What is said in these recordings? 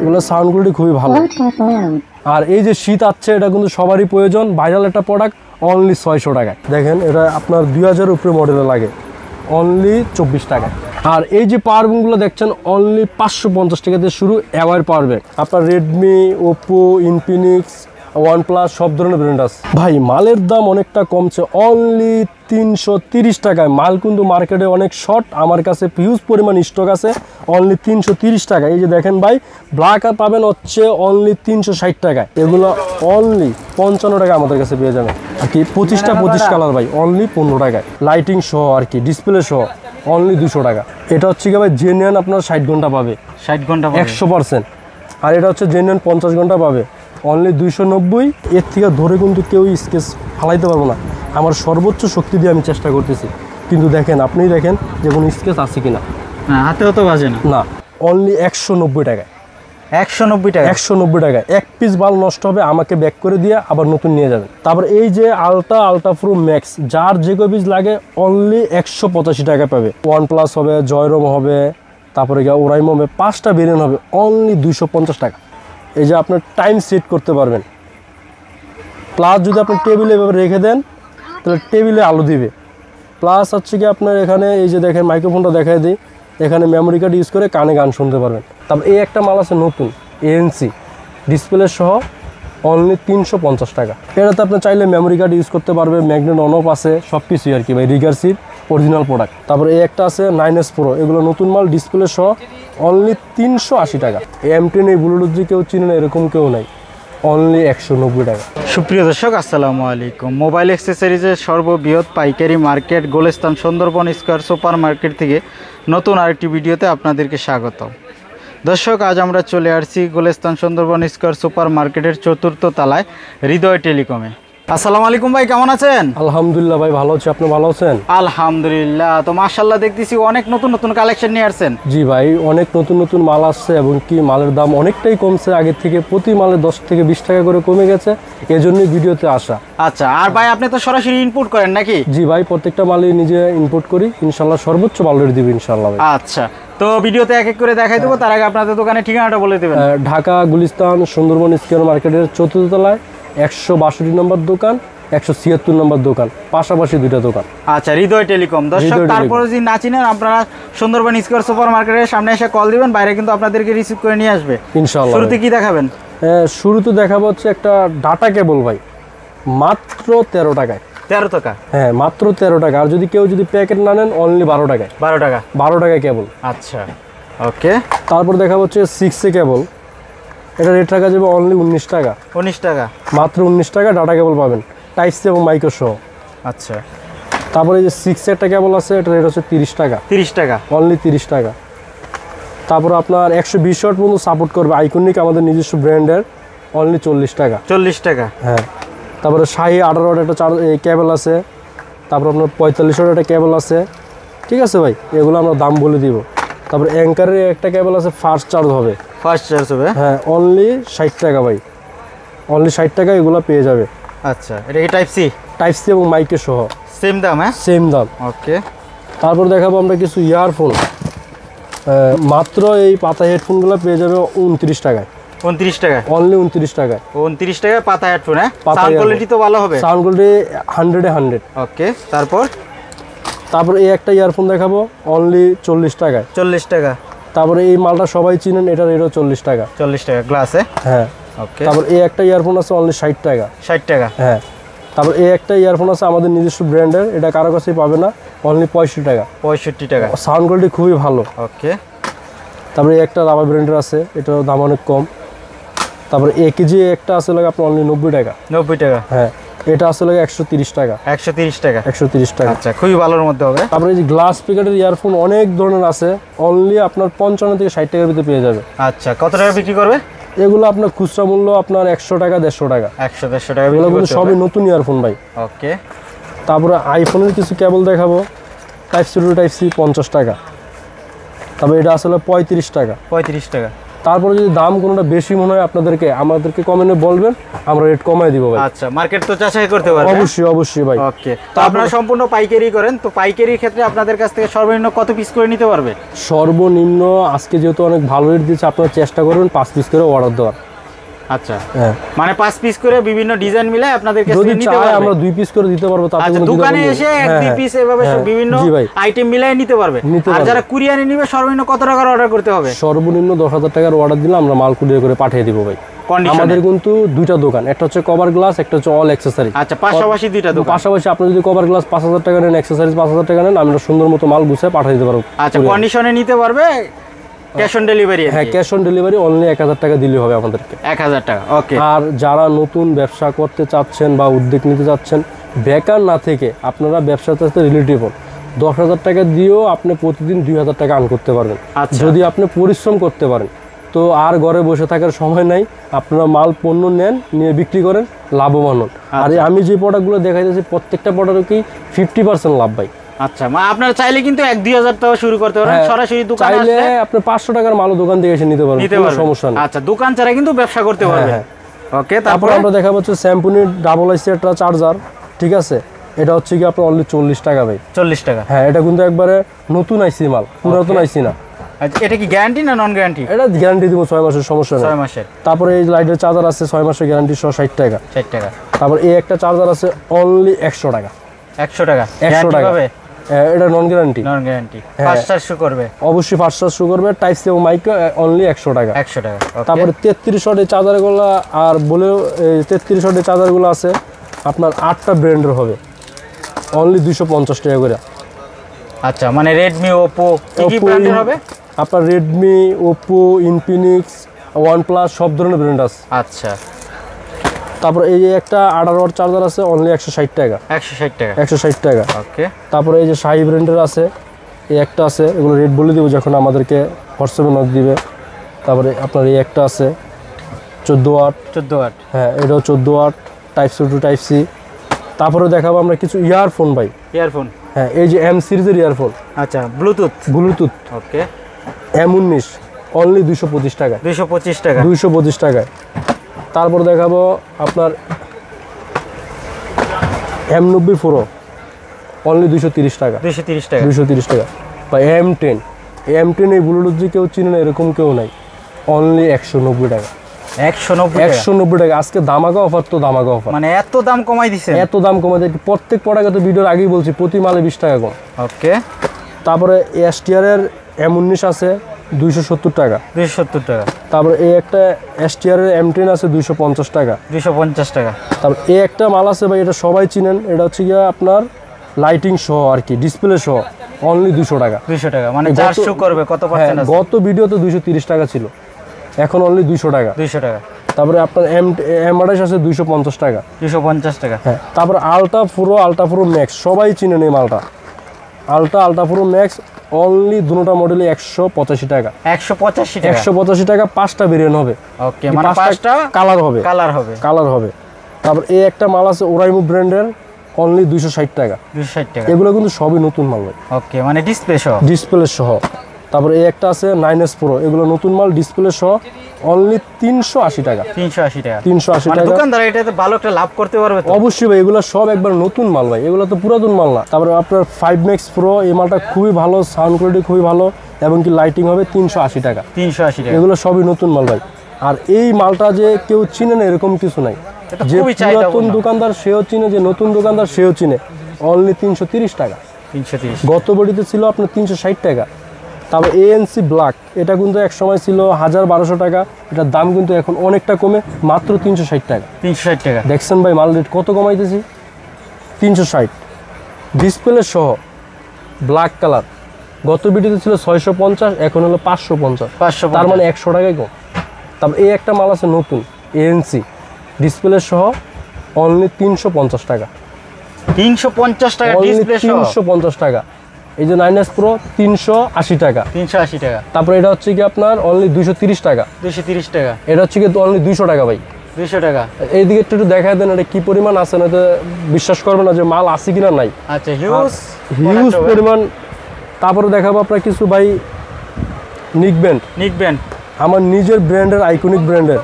এগুলো sound quality খুবই ভালো। আর এই যে শীত আসছে, এটা কিন্তু সবারই প্রয়োজন, ভাইরাল একটা প্রোডাক্ট, অনলি 600 টাকায়। দেখেন এটা আপনার 2000 উপরে মডেলে লাগে, অনলি 24 টাকায়। আর এই যে পাওয়ার ব্যাঙ্কগুলো দেখছেন, অনলি 550 টাকা থেকে শুরু অ্যাওয়ার পাওয়ার ব্যাঙ্ক। আপনার রেডমি, ওপো, ইনফিনিক্স, ওয়ানপ্লাস সব ধরনের ব্র্যান্ড আছে। ভাই মালের দাম অনেকটা কমছে, অনলি 330 টাকায়। মাল কিন্তু মার্কেটে অনেক শর্ট, আমার কাছে হিউজ পরিমাণ স্টক আছে, অনলি 330 টাকা। এই যে দেখেন ভাই, ব্ল্যাক পাবেন হচ্ছে অনলি 360 টাকায়, এগুলো অনলি 55 টাকা আমাদের কাছে পেয়ে যাবেন। আর কি 25 কালার ভাই, অনলি 15 টাকায়, লাইটিং সহ আর কি ডিসপ্লে সহ অনলি 200 টাকা। এটা হচ্ছে কি ভাই জেনুইন আপনার 60 ঘন্টা পাবে, 60 ঘন্টা 100%। আর এটা হচ্ছে জেনুইন 50 ঘন্টা পাবে, অনলি 290। এর থেকে ধরে কিন্তু কেউ স্কেচ ফালাইতে পারবো না, আমার সর্বোচ্চ শক্তি দিয়ে আমি চেষ্টা করতেছি। কিন্তু দেখেন, আপনিই দেখেন যে কোনো স্কেচ আছে কিনা, না হাতেও তো বাজে না। না, অনলি 190 টাকায়, 190 টাকা, 190 টাকায়। এক পিস বাল নষ্ট হবে, আমাকে ব্যাক করে দিয়ে আবার নতুন নিয়ে যাবেন। তারপর এই যে আলট্রা প্রো ম্যাক্স, যার যে কয় পিস লাগে অনলি 185 টাকা পাবে। ওয়ানপ্লাস হবে, জয়রম হবে, তারপরে গিয়ে ওরাইম হবে, 5টা ভেরিয়েন্ট হবে, অনলি 250 টাকা। এই যে আপনার টাইম সেট করতে পারবেন, প্লাস যদি আপনি টেবিলে এভাবে রেখে দেন তাহলে টেবিলে আলো দিবে। প্লাস হচ্ছে কি আপনার এখানে এই যে দেখেন মাইক্রোফোনটা দেখাই দিই, এখানে মেমোরি কার্ড ইউজ করে কানে গান শুনতে পারবেন। তারপর এই একটা মাল আছে নতুন ANC ডিসপ্লে সহ, অনলি 350 টাকা। এটাতে আপনি চাইলে মেমোরি কার্ড ইউজ করতে পারবে, ম্যাগনেট অন অফ আছে, সব কিছুই আর কি ভাই, রিগারসিভ অরিজিনাল প্রোডাক্ট। তারপরে এই একটা আছে 9S Pro, এগুলো নতুন মাল ডিসপ্লে সহ, অনলি 380 টাকা। M10 এই ব্লুটুথ যে কেউ চিনে না এরকম কেউ নাই, অনলি 190 টাকা। সুপ্রিয় দর্শক আসসালামু আলাইকুম। মোবাইল অ্যাক্সেসরিজের সর্ববৃহৎ পাইকারি market Gulistan Sundarban square super market থেকে নতুন আরেকটি ভিডিওতে আপনাদেরকে স্বাগত। দর্শক আজ আমরা চলে আসছি গোলস্তান সুন্দরবন স্কয়ার সুপার মার্কেটের 4র্থ তলায় হৃদয় টেলিকমে। আসসালামু আলাইকুম ভাই, কেমন আছেন? আলহামদুলিল্লাহ ভাই, ভালো আছি, আপনি ভালো আছেন? আলহামদুলিল্লাহ। তো মাশাআল্লাহ দেখতেছি অনেক নতুন নতুন কালেকশন নিয়ে আসছেন। জি ভাই, অনেক নতুন নতুন মাল আসছে এবং কি মালের দাম অনেকটাই কমছে আগের থেকে, প্রতি মালে 10 থেকে 20 টাকা করে কমে গেছে, এজন্যই ভিডিওতে আসা। আচ্ছা, আর ভাই আপনি তো সরাসরি ইনপুট করেন নাকি? জি ভাই, প্রত্যেকটা মালই নিজে ইনপুট করি, ইনশাল্লাহ সর্বোচ্চ ভালো রেট দিব ইনশাল্লাহ ভাই। আচ্ছা, তো ভিডিওতে এক এক করে দেখাই দেবো, তার আগে আপনাদের দোকানের ঠিকানাটা বলে দেবেন। ঢাকা গুলিস্তান সুন্দরবন স্কয়ার মার্কেটের 4র্থ তলায় 162 নম্বর দোকান, 176 নম্বর দোকান, পাশাপাশি দুইটা দোকান। আচ্ছা, হৃদয় টেলিকম। দর্শক তারপরে যদি না চিনেন, আপনারা সুন্দরবন স্কয়ার সুপার মার্কেটের সামনে এসে কল দিবেন, বাইরে কিন্তু আপনাদেরকে রিসিভ করে নিয়ে আসবে ইনশাআল্লাহ। শুরুতে কি দেখাবেন? শুরুতে দেখাবো হচ্ছে একটা ডাটা কেবল ভাই, মাত্র 13 টাকায়। 13 টাকা? হ্যাঁ, মাত্র 13 টাকা। আর যদি কেউ যদি প্যাকেট না নেন, অনলি 12 টাকায়। 12 টাকা? 12 টাকায় কেবল। আচ্ছা, ওকে। তারপর দেখাবো হচ্ছে 6A কেবল, এটা রেট রাখা যাবে অনলি 19 টাকা। 19 টাকা? মাত্র 19 টাকা ডাটা কেবল পাবেন, টাইপ সি এবং মাইক্রো সহ। আচ্ছা, তারপরে এই যে 6A একটা কেবল আছে, এটা রেট হচ্ছে 30 টাকা। 30 টাকা? অনলি 30 টাকা। তারপর আপনার 120 ওয়াট পর্যন্ত সাপোর্ট করবে, আইকনিক আমাদের নিজস্ব ব্র্যান্ডের, অনলি 40 টাকা। 40 টাকা? হ্যাঁ। তারপরে 18 ওয়াট একটা কেবল আছে, তারপর আপনার 45 ওয়াট একটা কেবল আছে, ঠিক আছে ভাই, এগুলো আমরা দাম বলে দিব। তারপরে অ্যাঙ্কারের একটা কেবল আছে, ফাস্ট চার্জ হবে। ফাস্ট চার্জ হবে? হ্যাঁ, অনলি 60 টাকা ভাই, অনলি 60 টাকা এগুলো পেয়ে যাবে। আচ্ছা, এটা কি টাইপ সি? টাইপ সি এবং মাইকে সহ সেম দাম? হ্যাঁ, সেম দাম। ওকে। তারপর দেখাবো আমরা কিছু ইয়ারফোন, মাত্র এই পাতা হেডফোনগুলো পেয়ে যাবে 29 টাকায়। 29 টাকা? অনলি 29 টাকায়। 29 টাকায় পাতা হেডফোন? হ্যাঁ, সাউন্ড কোয়ালিটি তো ভালো হবে? সাউন্ড কোয়ালিটি 100-এ 100। ওকে। তারপর এই একটা ইয়ারফোন দেখাবো, অনলি 40 টাকায়। 40 টাকা? তারপরে এই মালটা সবাই চিনেন, এটা রেটও 40 টাকা। 40 টাকা গ্লাসে? হ্যাঁ, ওকে। তারপর এই একটা ইয়ারফোন আছে, অনলি 60 টাকা। 60 টাকা? হ্যাঁ। তারপর এই একটা ইয়ারফোন আছে আমাদের নিজস্ব ব্র্যান্ডের, এটা কারো কাছেই পাবে না, অনলি 65 টাকা। 65 টাকা? সাউন্ড কোয়ালিটি খুবই ভালো। ওকে। তারপরে এই একটা রাবার ব্র্যান্ডের আছে, এটার দাম অনেক কম। তারপরে AKG একটা আছে লাগে আপনার অনলি 90 টাকা। 90 টাকা? হ্যাঁ, এটা আছে লাগে 130 টাকা। 130 টাকা? 130 টাকা। আচ্ছা, খুবই ভালোর মধ্যে হবে। তারপরে এই যে গ্লাস স্পিকারের ইয়ারফোন অনেক ধরনের আছে, অনলি আপনার 55 থেকে 60 টাকার ভিতরে পেয়ে যাবে। আচ্ছা, কত টাকা বিক্রি করবে এগুলো? আপনার খুচরা মূল্য আপনার 100 টাকা 150 টাকা। 100-150 টাকা এগুলো কিন্তু সবই নতুন ইয়ারফোন ভাই। ওকে। তারপরে আইফোনের কিছু কেবল দেখাবো, type C to type C 50 টাকা। তারপরে এটা আসলে 35 টাকা। 35 টাকা? তারপরে যদি দাম কোনোটা বেশি মনে হয় আপনাদেরকে আমাদেরকে কমেন্টে বলবেন, আমরা রেট কমাই দিব ভাই। আচ্ছা, মার্কেট তো যাচাই করতে পারবেন। অবশ্যই অবশ্যই ভাই। ওকে, তো আপনারা সম্পূর্ণ পাইকারি করেন, তো পাইকারির ক্ষেত্রে আপনাদের কাছ থেকে সর্বনিম্ন কত পিস করে নিতে পারবে? সর্বনিম্ন আজকে যেহেতু অনেক ভালো রেট দিচ্ছে, আপনারা চেষ্টা করবেন 5 পিস করে অর্ডার দেওয়ার। আচ্ছা, হ্যাঁ, মানে 5 পিস করে বিভিন্ন ডিজাইন মিলাই আপনাদের কাছে যদি নিতে চাই পারবে। আমরা 2 পিস করে দিতে পারবো, তাতে আচ্ছা, কোনো দোকানে দ্বিধা এসে নেই। এক হ্যাঁ, দুই হ্যাঁ, পিস এভাবে সব হ্যাঁ, বিভিন্ন জি ভাই। আইটেম মিলাই নিতে পারবে। নিতে আর পারবে। যারা কুরিয়ারে নিবে সর্বনিম্ন কত টাকার অর্ডার করতে হবে? সর্বনিম্ন 10,000 টাকার অর্ডার দিলে আমরা মাল কুরিয়ার করে পাঠিয়ে দিব ভাই। কন্ডিশনে? আমাদের কিন্তু দুইটা দোকান, একটা হচ্ছে কভার গ্লাস, একটা হচ্ছে অল অ্যাকসেসরি। আচ্ছা, পাশাপাশি দুইটা দোকান। পাশাপাশি আপনি যদি কভার গ্লাস 5,000 টাকা নেন, অ্যাকসেসরিজ 5,000 টাকা নেন, আমরা সুন্দর মতো মাল গুছিয়ে পাঠিয়ে দিতে পারবো। আচ্ছা, কন্ডিশনে নিতে পারবে, ক্যাশ অন ডেলিভারি? হ্যাঁ, ক্যাশ অন ডেলিভারি অনলি 1,000 টাকা দিলে হবে আমাদেরকে। 1000 টাকা। ওকে। আর যারা নতুন ব্যবসা করতে চাচ্ছেন বা উদ্যোগ নিতে চাচ্ছেন, বেকার না থেকে আপনারা ব্যবসার সাথে রিলেটিভ হন, 10,000 টাকা দিয়েও আপনি প্রতিদিন 2,000 টাকা আর্ন করতে পারবেন আচ্ছা। যদি আপনি পরিশ্রম করতে পারেন। তো আর ঘরে বসে থাকার সময় নাই, আপনারা মাল পণ্য নেন, নিয়ে বিক্রি করেন, লাভবান হন। আর আমি যে প্রোডাক্টগুলো দেখাইতেছি প্রত্যেকটা প্রোডাক্টকেই 50% লাভ ভাই। আচ্ছা, আপনারা চাইলে কিন্তু 1-2,000 টাকা শুরু করতে পারেন, হ্যাঁ, সরাসরি দোকানে চাইলে আসলে আপনি 500 টাকার মালও দোকান থেকে এসে নিতে পারবেন, কোনো সমস্যা নেই। আচ্ছা, দোকান ছাড়া কিন্তু ব্যবসা করতে পারবেন। হ্যাঁ। ওকে, তারপর তারপর আমরা দেখাবো হচ্ছে স্যাম্পুনির ডাবল আইসি একটা চার্জার, ঠিক আছে? এটা হচ্ছে কি আপনার অনলি 40 টাকা ভাই। 40 টাকা? হ্যাঁ, এটা কিন্তু একবারে নতুন আইসি মাল, পুরাতন আইসি না। আচ্ছা, এটা কি গ্যারান্টি না নন গ্যারান্টি? এটা গ্যারান্টি দিব 6 মাসের, সমস্যা নেই। 6 মাসের। তারপরে এই লাইটের চার্জার আছে 6 মাসের গ্যারান্টি সহ 60 টাকা। 60 টাকা। তারপর এই একটা চার্জার আছে অনলি 100 টাকা। 100 টাকা 100 টাকা। এটা নন গ্যারান্টি। Non guarantee. হ্যাঁ। ফাস্ট চার্জ শো করবে? অবশ্যই ফাস্ট চার্জ শুরু করবে, টাইপ সি এবং মাইক অনলি 100 টাকা। 100 টাকা। ওকে। তারপরে 33 ওয়াটের চার্জারগুলো আর বলেও 33 ওয়াটের চার্জারগুলো আছে আপনার 8টা ব্র্যান্ডের হবে, অনলি 250 টাকা করে। আচ্ছা, মানে রেডমি, ওপো কি ব্র্যান্ডের হবে? আপনার রেডমি, ওপো, ইনফিনিক্স, ওয়ানপ্লাস সব ধরনের ব্র্যান্ড আছে। আচ্ছা। তারপর এই যে একটা 18 ওয়াট চার্জার আছে অনলি 160 টাকা। 160 টাকা। 160 টাকা। ওকে। তারপরে এই যে শাহি ব্র্যান্ডের আছে, এই একটা আছে, এগুলো রেট বলে দিব যখন আমাদেরকে হোয়াটসঅ্যাপে নক দিবে। তারপরে আপনার এই একটা আছে 14 ওয়াট। 14 ওয়াট? হ্যাঁ, এটাও 14 watt, type C to type C. তারপরে দেখাবো আমরা কিছু ইয়ারফোন ভাই। ইয়ারফোন? হ্যাঁ, এই যে এম সিরিজের ইয়ারফোন। আচ্ছা, ব্লুটুথ? ব্লুটুথ। ওকে। M19 অনলি 225 টাকা। 225 টাকা? 225 টাকায়। তারপর দেখাবো আপনার M90 Pro অনলি 230 টাকা। 230 টাকা? 230 টাকা। বা M10, M10 এই ব্লুটুথ যে কেউ চিনে না এরকম কেউ নাই, অনলি 190 টাকা। 190 টাকা? 190 টাকা। আজকে দামাকা অফার, তো দামাকা অফার। মানে এত দাম কমাই দিছেন? এত দাম কমে দেয়, প্রত্যেক প্রোডাক্টে তো ভিডিওর আগেই বলছি প্রতি মালে 20 টাকা কম। ওকে। তারপরে STR এর M19 আছে 270 টাকা। 270 টাকা? তারপরে এই একটা STR এর M10 আছে 250 টাকা। 250 টাকা? তারপর এই একটা মাল আছে ভাই, এটা সবাই চিনেন, এটা হচ্ছে গিয়ে আপনার লাইটিং সহ আর কি, ডিসপ্লে সহ, অনলি 200 টাকা। 200 টাকা? মানে চার্জ শো করবে কত পার্সেন্ট আছে? গত ভিডিওতে 230 টাকা ছিল, এখন অনলি 200 টাকা। 200 টাকা? তারপরে আপনার M28 আছে 250 টাকা। 250 টাকা? হ্যাঁ। তারপর আলট্রা প্রো ম্যাক্স, সবাই চিনেন এই মালটা, আলট্রা প্রো ম্যাক্স, অনলি দুটোটা মডেলে 185 টাকা। 185 টাকা? 185 টাকা, 5টা ভেরিয়েন্ট হবে। ওকে, মানে 5টা কালার হবে। কালার হবে? তারপর এই একটা মাল আছে ওরাইমো ব্র্যান্ডের, অনলি 260 টাকা। 260 টাকা? এগুলো কিন্তু সবই নতুন মাল ভাই। ওকে, মানে ডিসপ্লে সহ? ডিসপ্লে সহ। তারপর এই একটা আছে 9S Pro, এগুলো নতুন মাল, ডিসপ্লে সহ, অনলি 380 টাকা। 380 টাকা? 380 মানে টাকা। দোকানদার এটাতে ভালো একটা লাভ করতে পারবে তো? অবশ্যই ভাই, এগুলো সব একবার নতুন মাল ভাই, এগুলো তো পুরাতন মাল না। তারপরে আপনার 5 Max Pro, এই মালটা খুবই ভালো, সাউন্ড কোয়ালিটি খুবই ভালো, এবং কি লাইটিং হবে 380 টাকা। 380 টাকা? এগুলো সবই নতুন মাল ভাই। আর এই মালটা যে কেউ চিনে না এরকম কিছু নাই, যে পুরাতন দোকানদার সেও চিনে, যে নতুন দোকানদার সেও চিনে, অনলি 330 টাকা। 330? গত বডিতে ছিল আপনার 360 টাকা। তারপর ANC ব্ল্যাক, এটা কিন্তু এক সময় ছিল 1200 টাকা, এটার দাম কিন্তু এখন অনেকটা কমে, মাত্র 360 টাকা। 360 টাকা? দেখছেন ভাই মাল রেট কত কমাইতেছি, 360। ডিসপ্লে সহ ব্ল্যাক কালার, গত ভিডিওতে ছিল 650, এখন হলো 550, তার মানে 100 টাকাই কম। তারপর এই একটা মাল আছে নতুন ANC ডিসপ্লে সহ, অনলি 350 টাকা। 350 টাকা ডিসপ্লে সহ? 350 টাকা। এই যে 9S Pro 380 টাকা। 380 টাকা? তারপরে এটা হচ্ছে কি আপনার অনলি 230 টাকা। 230 টাকা? এটা হচ্ছে কি অনলি 200 টাকা ভাই। 200 টাকা? এইদিকে একটু দেখায় দেন, এটা কি পরিমাণ আছে, না তো বিশ্বাস করবে না যে মাল আছে কিনা নাই। আচ্ছা, হিউজ পরিমাণ। তারপরে দেখাবো আপনার কিছু ভাই নিক ব্যান্ড। আমার নিজের ব্র্যান্ডের, আইকনিক ব্র্যান্ডের,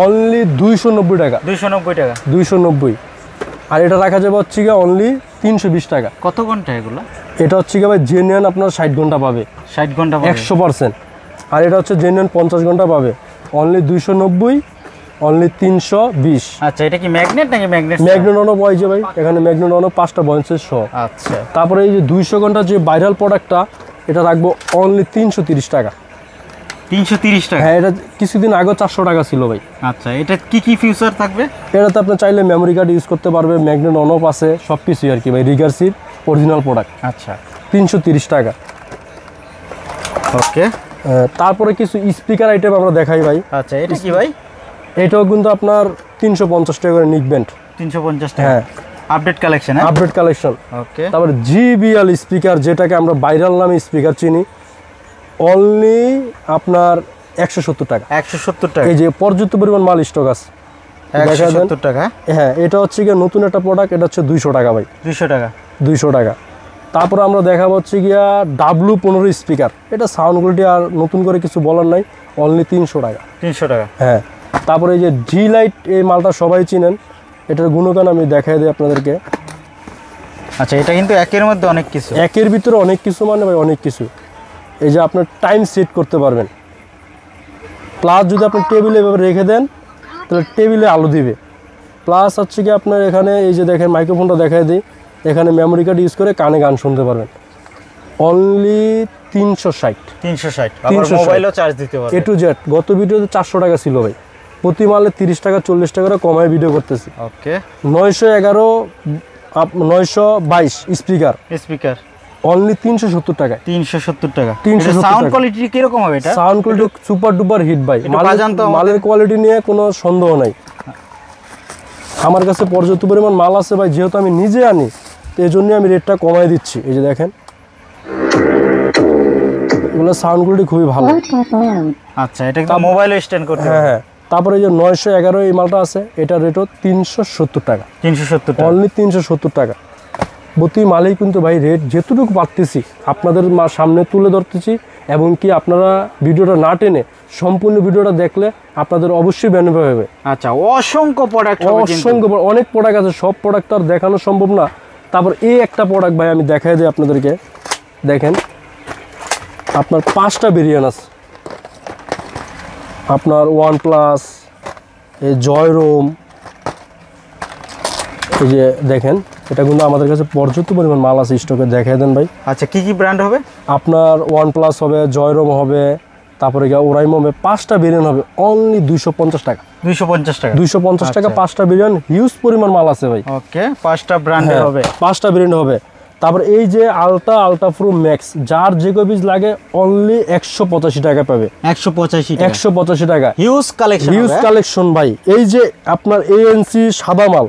অনলি 290 টাকা। 290 টাকা, 290। আর এটা রাখা যাবে হচ্ছে গিয়ে অনলি 320 টাকা। কত ঘন্টা এগুলো? এটা হচ্ছে গিয়ে ভাই জেনুইন আপনার 60 ঘন্টা পাবে, 60 ঘন্টা 100%। আর এটা হচ্ছে জেনুইন 50 ঘন্টা পাবে, অনলি 290, অনলি 320। আচ্ছা, এটা কি ম্যাগনেট নাকি ম্যাগনেট? ম্যাগনেট অন অফ যে ভাই, এখানে ম্যাগনেট অন অফ 5টা বয়েন্সের সহ। আচ্ছা, তারপরে এই যে 200 ঘন্টা যে ভাইরাল প্রোডাক্টটা, এটা রাখবো অনলি 330 টাকা। 330 টাকা? হ্যাঁ, এটা কিছুদিন আগে 400 টাকা ছিল ভাই। আচ্ছা, এটা কি কি ফিচার থাকবে? এটাতে আপনি চাইলে মেমোরি কার্ড ইউজ করতে পারবে, ম্যাগনেট অন অফ আছে, সব কিছুই আর কি ভাই, রিগার্সিভ অরিজিনাল প্রোডাক্ট। আচ্ছা, 330 টাকা। ওকে। তারপরে কিছু স্পিকার আইটেম আমরা দেখাই ভাই। আচ্ছা, এটা কি ভাই? এটাও কিন্তু আপনার 350 টাকা করে নিক ব্যান্ড। 350 টাকা? হ্যাঁ, update collection. Update collection. Okay. তারপরে জিবিএল স্পিকার, যেটাকে আমরা ভাইরাল নামে স্পিকার চিনি, অনলি আপনার 170 টাকা। 170 টাকা? এই যে পর্যাপ্ত পরিমাণ মাল স্টক আছে। 170 টাকা? হ্যাঁ, এটা হচ্ছে গিয়ে নতুন একটা প্রোডাক্ট, এটা হচ্ছে 200 টাকা ভাই। 200 টাকা? 200 টাকা। তারপরে আমরা দেখাবো হচ্ছে গিয়া W15 স্পিকার, এটা সাউন্ড কোয়ালিটি আর নতুন করে কিছু বলার নাই, অনলি 300 টাকা। 300 টাকা? হ্যাঁ। তারপরে এই যে জি লাইট, এই মালটা সবাই চিনেন, এটার গুণগান আমি দেখাই দিই আপনাদেরকে। আচ্ছা, এটা কিন্তু একের মধ্যে অনেক কিছু। একের ভিতরে অনেক কিছু, মানে ভাই অনেক কিছু। এই যে আপনার টাইম সেট করতে পারবেন, প্লাস যদি আপনি টেবিলে এভাবে রেখে দেন তাহলে টেবিলে আলো দিবে। প্লাস হচ্ছে কি আপনার এখানে এই যে দেখেন মাইক্রোফোনটা দেখাই দিই, এখানে মেমোরি কার্ড ইউজ করে কানে গান শুনতে পারবেন, অনলি 360। 360? আবার মোবাইলও চার্জ দিতে পারবে। A to Z। গত ভিডিওতে 400 টাকা ছিল ভাই, প্রতি মালে 30 টাকা 40 টাকা করে কমায় ভিডিও করতেছি। ওকে। 922 স্পিকার, স্পিকার অনলি 370 টাকায়। 370 টাকা? 370 সাউন্ড টাকা। কোয়ালিটি কি রকম হবে এটা? Sound quality super duper hit ভাই, বাজান তো মালের কোয়ালিটি নিয়ে কোনো সন্দেহ নাই। আমার কাছে পর্যাপ্ত পরিমাণ মাল আছে ভাই, যেহেতু আমি নিজে আনি, তো এই জন্যই আমি রেটটা কমাই দিচ্ছি। এই যে দেখেন, এগুলো সাউন্ড কোয়ালিটি খুবই ভালো। আচ্ছা, এটা তো মোবাইলে স্ট্যান্ড করতে হবে। হ্যাঁ হ্যাঁ। তারপরে এই যে 911 এই মালটা আছে, এটার রেটও 370 টাকা। 370 টাকা? অনলি 370 টাকা। প্রতি মালেই কিন্তু ভাই রেট যেটুকু পারতেছি আপনাদের সামনে তুলে ধরতেছি, এবং কি আপনারা ভিডিওটা না টেনে সম্পূর্ণ ভিডিওটা দেখলে আপনাদের অবশ্যই বেনিফিট হবে। আচ্ছা, অসংখ্য প্রোডাক্ট হবে কিন্তু। অসংখ্য অনেক প্রোডাক্ট আছে, সব প্রোডাক্ট তো আর দেখানো সম্ভব না। তারপর এই একটা প্রোডাক্ট ভাই আমি দেখাই দিই আপনাদেরকে। দেখেন, আপনার 5টা ভেরিয়েন্ট আছে, আপনার OnePlus, এই জয়রোম, এই যে দেখেন, এটা কিন্তু আমাদের কাছে পর্যাপ্ত পরিমাণ মাল আছে স্টকে। দেখাই দেন ভাই। আচ্ছা, কি কি ব্র্যান্ড হবে? আপনার OnePlus হবে, জয়রোম হবে, তারপরে ওরাইমো হবে, 5টা ভেরিয়েন্ট হবে, অনলি 250 টাকা। 250 টাকা? 250 টাকা, 5টা ভেরিয়েন্ট, হিউজ পরিমাণ মাল আছে ভাই। ওকে, 5টা ব্র্যান্ডের হবে? 5টা ভেরিয়েন্ট হবে। তারপর এই যে আলট্রা প্রো ম্যাক্স, যার যে পিস লাগে অনলি 185 টাকা পাবে। 185 টাকা? 185 টাকা। হিউজ কালেকশন, হিউজ কালেকশন ভাই। এই যে আপনার ANC সাদা মাল,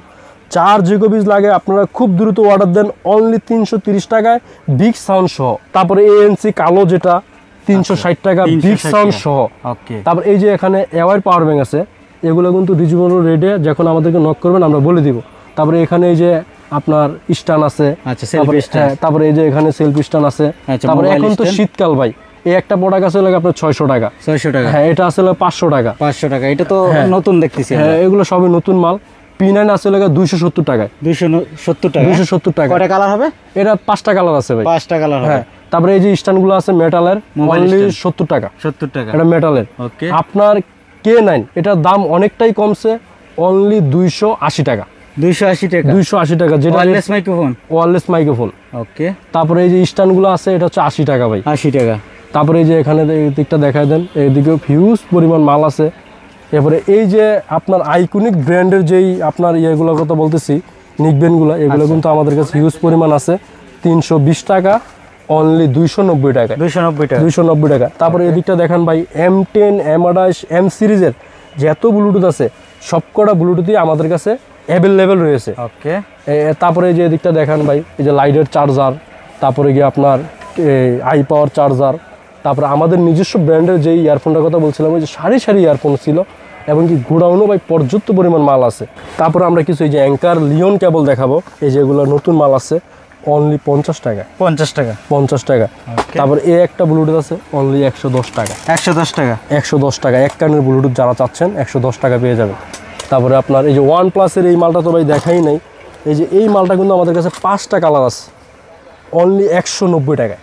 চার যে পিস লাগে আপনারা খুব দ্রুত অর্ডার দেন, অনলি 330 টাকায় বিগ সাউন্ড সহ। তারপরে ANC কালো যেটা 360 টাকা বিগ সাউন্ড সহ। ওকে। তারপর এই যে এখানে এওয়ার পাওয়ার ব্যাংক আছে, এগুলো কিন্তু রিজনেবল রেটে যখন আমাদেরকে নক করবেন আমরা বলে দিব। তারপরে এখানে এই যে আপনার স্ট্যান্ড আছে। আচ্ছা, সেলফি স্ট্যান্ড। তারপরে এই যে এখানে সেলফি স্ট্যান্ড আছে। তারপরে এখন তো শীতকাল ভাই, এই একটা প্রোডাক্ট আছে লাগে আপনার 600 টাকা। 600 টাকা? হ্যাঁ, এটা আছে 500 টাকা। 500 টাকা? এটা তো নতুন দেখতেছি। হ্যাঁ, এগুলো সবই নতুন মাল। P9 আছে লাগে 270 টাকায়। 270 টাকা? 270 টাকা। কয়টা কালার হবে? এটা 5টা কালার আছে ভাই। 5টা কালার হবে? হ্যাঁ। তারপরে এই যে স্ট্যান্ডগুলো আছে মেটালের, অনলি 70 টাকা। 70 টাকা? এটা মেটালের। ওকে। আপনার K9, এটার দাম অনেকটাই কমছে, অনলি 280 টাকা। 280 টাকা? 280 টাকা, যেটা wireless microphone? Wireless microphone. Okay. তারপরে এই যে স্ট্যান্ডগুলো আছে, এটা হচ্ছে 80 টাকা ভাই। 80 টাকা? তারপরে এই যে এখানে এই দিকটা দেখায় দেন, এইদিকেও হিউজ পরিমাণ মাল আছে। এরপরে এই যে আপনার আইকনিক ব্র্যান্ডের যেই আপনার ইয়েগুলোর কথা বলতেছি, নিকবেনগুলো, এগুলো কিন্তু আমাদের কাছে হিউজ পরিমাণ আছে। 320 টাকা, অনলি 290 টাকা। 290 টাকা? 290 টাকা। তারপরে এদিকটা দেখেন ভাই, M10, M28, M সিরিজের যত ব্লুটুথ আছে সবকটা ব্লুটুথই আমাদের কাছে অ্যাভেলেবেল রয়েছে। ওকে। তারপরে এই যে এদিকটা দেখেন ভাই, এই যে লাইটের চার্জার, তারপরে গিয়ে আপনার আই পাওয়ার চার্জার, তারপরে আমাদের নিজস্ব ব্র্যান্ডের যেই ইয়ারফোনটার কথা বলছিলাম, ওই যে সারি সারি ইয়ারফোন ছিল, এবং কি গোডাউনও ভাই পর্যাপ্ত পরিমাণ মাল আছে। তারপরে আমরা কিছু এই যে অ্যাঙ্কার লিওন কেবল দেখাবো, এই যেগুলো নতুন মাল আছে। অনলি 50 টাকা। 50 টাকা। 50 টাকা। Okay. তারপর এই একটা ব্লুটুথ আছে অনলি 110 টাকা। 110 টাকা। 110 টাকা এক কানের ব্লুটুথ যারা চাচ্ছেন 110 টাকা পেয়ে যাবেন। তারপরে আপনার এই যে OnePlus-এর এই মালটা তো ভাই দেখাই নাই, এই যে এই মালটা কিন্তু আমাদের কাছে 5টা কালার আছে অনলি 190 টাকায়।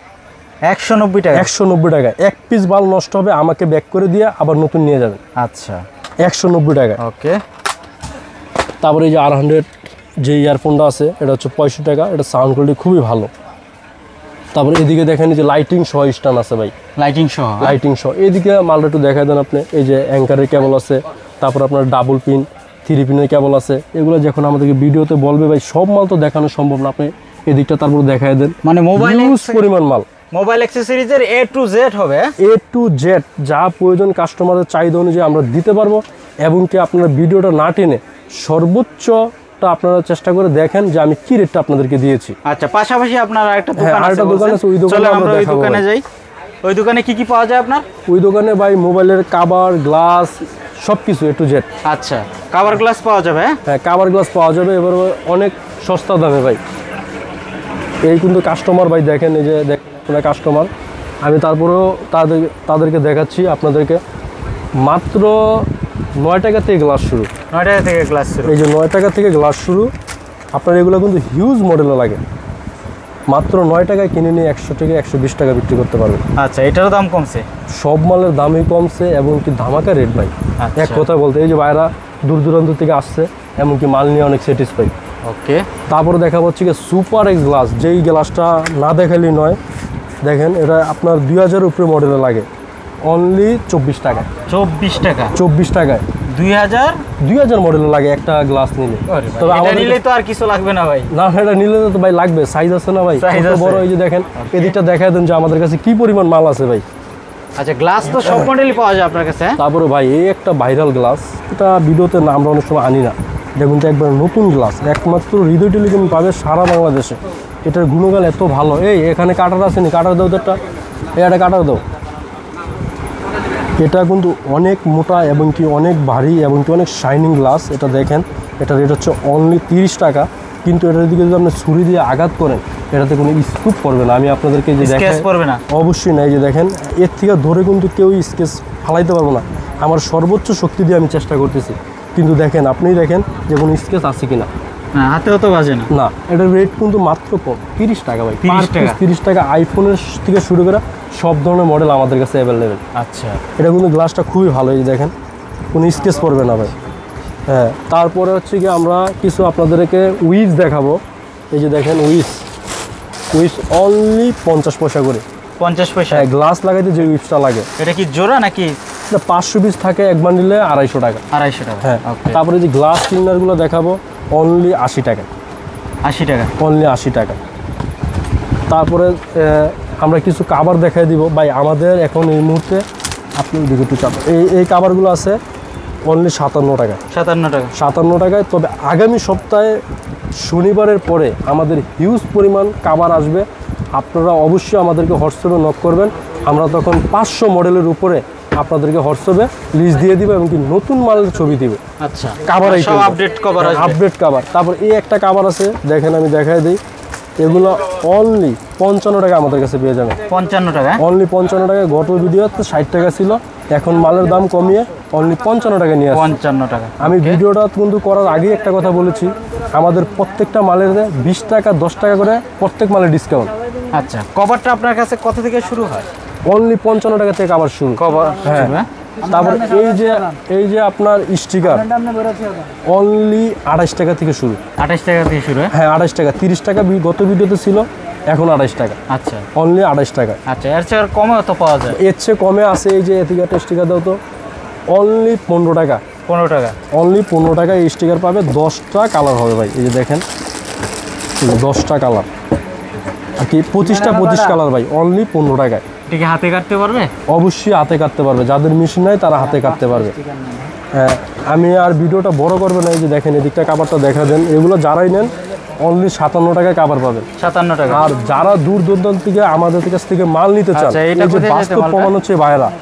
190 টাকা। 190 টাকা। এক পিস মাল নষ্ট হবে আমাকে ব্যাক করে দিয়ে আবার নতুন নিয়ে যাবেন। আচ্ছা 190 টাকা। ওকে। তারপরে এই যে R100 যে ইয়ারফোনটা আছে এটা হচ্ছে 65 টাকা। এটা সাউন্ড কোয়ালিটি খুবই ভালো। তারপর এদিকে দেখেন যে লাইটিং সহ স্ট্যান্ড আছে ভাই, লাইটিং সহ। লাইটিং সহ। এইদিকে মালটা একটু দেখাই দেন আপনি। এই যে অ্যাঙ্কারের কেবল আছে, তারপর আপনার ডাবল পিন 3 পিনের কেবল আছে। এগুলো যখন আমাদেরকে ভিডিওতে বলবে ভাই সব মাল তো দেখানো সম্ভব না, আপনি এদিকটা তারপর দেখাই দেন। মানে মোবাইল হিউজ পরিমাণ মাল, মোবাইল অ্যাক্সেসরিজের A to Z হবে। A to Z যা প্রয়োজন কাস্টমারের চাহিদা অনুযায়ী আমরা দিতে পারবো। এবং কি আপনারা ভিডিওটা না টেনে সর্বোচ্চটা আপনারা চেষ্টা করে দেখেন যে আমি কি রেটটা আপনাদেরকে দিয়েছি। আচ্ছা পাশাপাশি আপনার আরেকটা হ্যাঁ, দোকান আছে। আরেকটা দোকান আছে, ওই দোকানে চলো আমরা আমরা ওই দেখাবো দোকানে ভাই। যাই। ওই দোকানে কি কি পাওয়া যায় আপনার? ওই দোকানে ভাই মোবাইলের কভার, গ্লাস সব কিছু A to Z। আচ্ছা কভার গ্লাস পাওয়া যাবে? হ্যাঁ কভার গ্লাস পাওয়া যাবে, এবার অনেক সস্তা দামে ভাই। এই কিন্তু কাস্টমার ভাই দেখেন, এই যে দেখেন কাস্টমার, আমি তারপরেও তাদেরকে দেখাচ্ছি আপনাদেরকে। মাত্র 9 টাকা থেকে গ্লাস শুরু। 9 টাকা থেকে গ্লাস শুরু। এই যে 9 টাকা থেকে গ্লাস শুরু। আপনার এগুলো কিন্তু হিউজ মডেলে লাগে। মাত্র 9 টাকায় কিনে নিয়ে 100 থেকে 120 টাকা বিক্রি করতে পারবেন। আচ্ছা এটারও দাম কমছে? সব মালের দামই কমছে এবং কি ধামাকা রেট ভাই। আচ্ছা। এক কথা বলতে এই যে ভাইরা দূর দূরান্ত থেকে আসছে, এমনকি মাল নিয়ে অনেক স্যাটিসফাই। ওকে। তারপরে দেখা হচ্ছে কি সুপার এক্স গ্লাস, যেই গ্লাসটা না দেখালেই নয়। দেখেন এটা আপনার 2000 উপরে মডেলে লাগে অনলি 24 টাকা। 24 টাকা? 24 টাকায় 2000 মডেলে লাগে একটা গ্লাস নিলে। তবে এটা নিলে তো আর কিছু লাগবে না ভাই। না এটা নিলে তো ভাই লাগবে, সাইজ আছে না ভাই, Size কত আছে। বড়। এই যে দেখেন এদিকটা দেখায় দেন যে আমাদের কাছে কি পরিমাণ মাল আছে ভাই। আচ্ছা গ্লাস তো সব মডেলই পাওয়া যায় আপনার কাছে? তারপরে ভাই এই একটা ভাইরাল গ্লাস, এটা ভিডিওতে না আমরা অনেক সময় আনি না। এটা কিন্তু একবার নতুন গ্লাস, একমাত্র হৃদয় টেলিকম পাবে সারা বাংলাদেশে। এটার গুণগান এত ভালো। এই এখানে কাটার আসেনি, কাটার দাও তো একটা, এটা কাটার দাও। এটা কিন্তু অনেক মোটা এবং কি অনেক ভারী এবং কি অনেক শাইনিং গ্লাস। এটা দেখেন, এটা রেট হচ্ছে অনলি 30 টাকা। কিন্তু এটার দিকে যদি আপনি ছুরি দিয়ে আঘাত করেন এটাতে কোনো স্কুপ পড়বে না। আমি আপনাদেরকে যে স্কেচ দেখেন পড়বে না? অবশ্যই না। এই যে দেখেন এর থেকে ধরে কিন্তু কেউ স্কেচ ফালাইতে পারবো না। আমার সর্বোচ্চ শক্তি দিয়ে আমি চেষ্টা করতেছি, কিন্তু দেখেন আপনিই দেখেন যে কোনো স্কেচ আছে কিনা। না হাতেও তো বাজে না। না, এটার রেট কিন্তু মাত্র কম 30 টাকা ভাই। 30 টাকা? 30 টাকা। আইফোনের থেকে শুরু করে সব ধরনের মডেল আমাদের কাছে অ্যাভেলেবেল। আচ্ছা এটা কিন্তু গ্লাসটা খুবই ভালো। এই যে দেখেন কোনো স্কেচ পড়বে না ভাই। হ্যাঁ তারপরে হচ্ছে কি আমরা কিছু আপনাদেরকে উইজ দেখাবো। এই যে দেখেন উইজ অনলি 50 পয়সা করে। 50 পয়সা? হ্যাঁ গ্লাস লাগাইতে যে উইজটা লাগে। এটা কি জোড়া নাকি? এটা 500 পিস থাকে, একবার নিলে 250 টাকা। 250 টাকা? হ্যাঁ। ওকে। তারপরে যে গ্লাস ক্লিনারগুলো দেখাবো অনলি 80 টাকা। 80 টাকা? অনলি 80 টাকা। তারপরে আমরা কিছু কাভার দেখাই দিব ভাই। আমাদের এখন এই মুহূর্তে আপনি দিকে একটু চাপ, এই কাভারগুলো আছে অনলি 57 টাকা। 57 টাকা? 57 টাকায়। তবে আগামী সপ্তাহে শনিবারের পরে আমাদের হিউজ পরিমাণ কাভার আসবে। আপনারা অবশ্যই আমাদেরকে হোয়াটসঅ্যাপে নক করবেন, আমরা তখন 500 মডেলের উপরে আপনাদেরকে হোয়াটসঅ্যাপে লিস্ট দিয়ে দিব এবং কি নতুন মালের ছবি দিব। আচ্ছা কাভার সব আপডেট কভার আসবে? Update cover. তারপর এই একটা কাভার আছে দেখেন, আমি দেখাই দিই। এগুলো অনলি 55 টাকা আমাদের কাছে পেয়ে যাবেন। 55 টাকা? অনলি 55 টাকায়। গত ভিডিওতে 60 টাকা ছিল, এখন মালের দাম কমিয়ে অনলি 55 টাকা নিয়ে আসছে। 55 টাকা? আমি ভিডিওটা কিন্তু করার আগেই একটা কথা বলেছি, আমাদের প্রত্যেকটা মালের 20 টাকা 10 টাকা করে প্রত্যেক মালের ডিসকাউন্ট। আচ্ছা কভারটা আপনার কাছে কত থেকে শুরু হয়? অনলি 55 টাকা থেকে আবার শুরু কভার? হ্যাঁ। তারপর এই যে আপনার স্টিকার অনলি 28 টাকা থেকে শুরু। 28 টাকা থেকে শুরু? হ্যাঁ 28 টাকা। 30 টাকা গত ভিডিওতে ছিল, এখন 28 টাকা। আচ্ছা অনলি 28 টাকা। আচ্ছা এর চেয়ে আর কমেও তো পাওয়া যায়? এর চেয়ে কমে আছে। এই যে এদিকে স্টিকার দাও তো, অনলি 15 টাকা। 15 টাকা? অনলি 15 টাকা এই স্টিকার পাবে। 10টা কালার হবে ভাই। এই যে দেখেন 10টা কালার আর কি 25 কালার ভাই, অনলি 15 টাকায়। এটা কি হাতে কাটতে পারবে? অবশ্যই হাতে কাটতে পারবে, যাদের মেশিন নাই তারা হাতে কাটতে পারবে। হ্যাঁ আমি আর ভিডিওটা বড় করবে না। এই যে দেখেন এদিকটা কাভারটা দেখা দেন। এগুলো যারাই নেন অনলি 57 টাকায় কাভার পাবেন। 57 টাকা? আর যারা দূর দূরান্ত থেকে আমাদের কাছ থেকে মাল নিতে চান, আচ্ছা, এটা এই যে কোথায় যেতে বাস্তব মালটা? প্রমাণ হচ্ছে ভাইরা